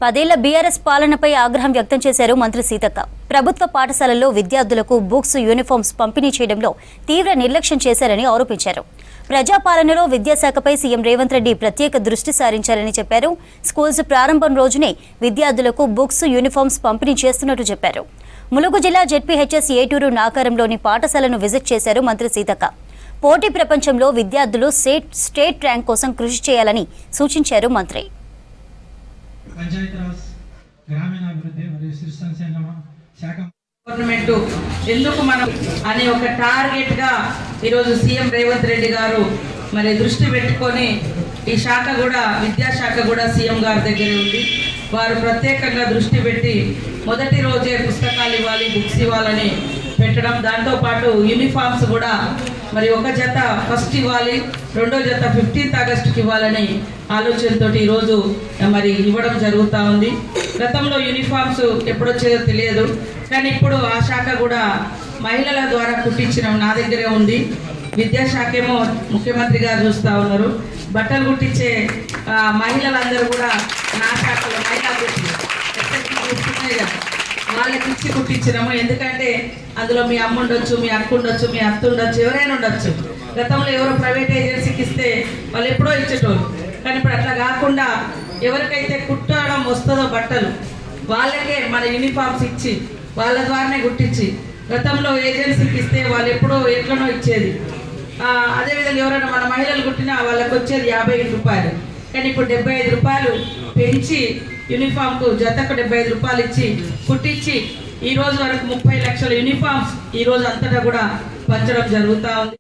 10 ఏళ్ల బీఆర్ఎస్ పాలనపై ఆగ్రహం వ్యక్తం చేశారు మంత్రి సీతక్క. ప్రభుత్వ పాఠశాలల్లో విద్యార్థులకు బుక్స్, యూనిఫామ్స్ పంపిణీ చేయడంలో తీవ్ర నిర్లక్ష్యం చేశారని ఆరోపించారు. ప్రజాపాలనలో విద్యాశాఖపై సీఎం రేవంత్ రెడ్డి ప్రత్యేక దృష్టి సారించారని చెప్పారు. స్కూల్స్ ప్రారంభం రోజునే విద్యార్థులకు బుక్స్, యూనిఫామ్స్ పంపిణీ చేస్తున్నట్టు చెప్పారు. ములుగు జిల్లా జెడ్పీహెచ్ఎస్ ఏటూరు నాకారంలోని పాఠశాలను విజిట్ చేశారు మంత్రి సీతక్క. పోటీ ప్రపంచంలో విద్యార్థులు స్టేట్ ర్యాంక్ కోసం కృషి చేయాలని సూచించారు మంత్రి. పంచాయతీరాజ్ గ్రామీణాభివృద్ధి మరియు శిశు సంక్షేమ శాఖ గవర్నమెంట్ ఎందుకు మనం అనే ఒక టార్గెట్ గా ఈరోజు సీఎం రేవంత్ రెడ్డి గారు మరి దృష్టి పెట్టుకొని ఈ శాఖ కూడా విద్యాశాఖ కూడా సీఎం గారి దగ్గరే ఉంది. వారు ప్రత్యేకంగా దృష్టి పెట్టి మొదటి రోజే పుస్తకాలు ఇవ్వాలి, బుక్స్ ఇవ్వాలని పెట్టడం, దాంతోపాటు యూనిఫామ్స్ కూడా మరి ఒక జత ఫస్ట్ ఇవ్వాలి, రెండో జత 15th ఆగస్టుకి ఇవ్వాలని ఆలోచనతో ఈరోజు మరి ఇవ్వడం జరుగుతూ ఉంది. గతంలో యూనిఫామ్స్ ఎప్పుడొచ్చేదో తెలియదు, కానీ ఇప్పుడు ఆ శాఖ కూడా మహిళల ద్వారా కుట్టించడం నా దగ్గరే ఉంది. విద్యాశాఖ ఏమో ముఖ్యమంత్రి గారు చూస్తూ ఉన్నారు. బట్టలు కుట్టించే మహిళలందరూ కూడా నా శాఖలో మహిళా వాళ్ళకి ఇచ్చి కుట్టించినాము. ఎందుకంటే అందులో మీ అమ్మ ఉండొచ్చు, మీ అక్క ఉండొచ్చు, మీ అత్త ఉండొచ్చు, ఎవరైనా ఉండొచ్చు. గతంలో ఎవరో ప్రైవేట్ ఏజెన్సీకి ఇస్తే వాళ్ళు ఎప్పుడో ఇచ్చేటోళ్ళు, కానీ ఇప్పుడు అట్లా కాకుండా ఎవరికైతే కుట్టడం వస్తుందో బట్టలు వాళ్ళకే మన యూనిఫామ్స్ ఇచ్చి వాళ్ళ ద్వారానే కుట్టించి, గతంలో ఏజెన్సీకి ఇస్తే వాళ్ళు ఎప్పుడో ఎట్లనో ఇచ్చేది. అదేవిధంగా ఎవరైనా మన మహిళలు కుట్టినా వాళ్ళకి వచ్చేది 55 రూపాయలు, కానీ ఇప్పుడు 75 రూపాయలు పెంచి యూనిఫామ్కు జతకు 75 రూపాయలు ఇచ్చి కుట్టించి ఈ రోజు వరకు 30 లక్షల యూనిఫామ్స్ ఈ రోజు అంతటా కూడా పంచడం జరుగుతూ ఉంది.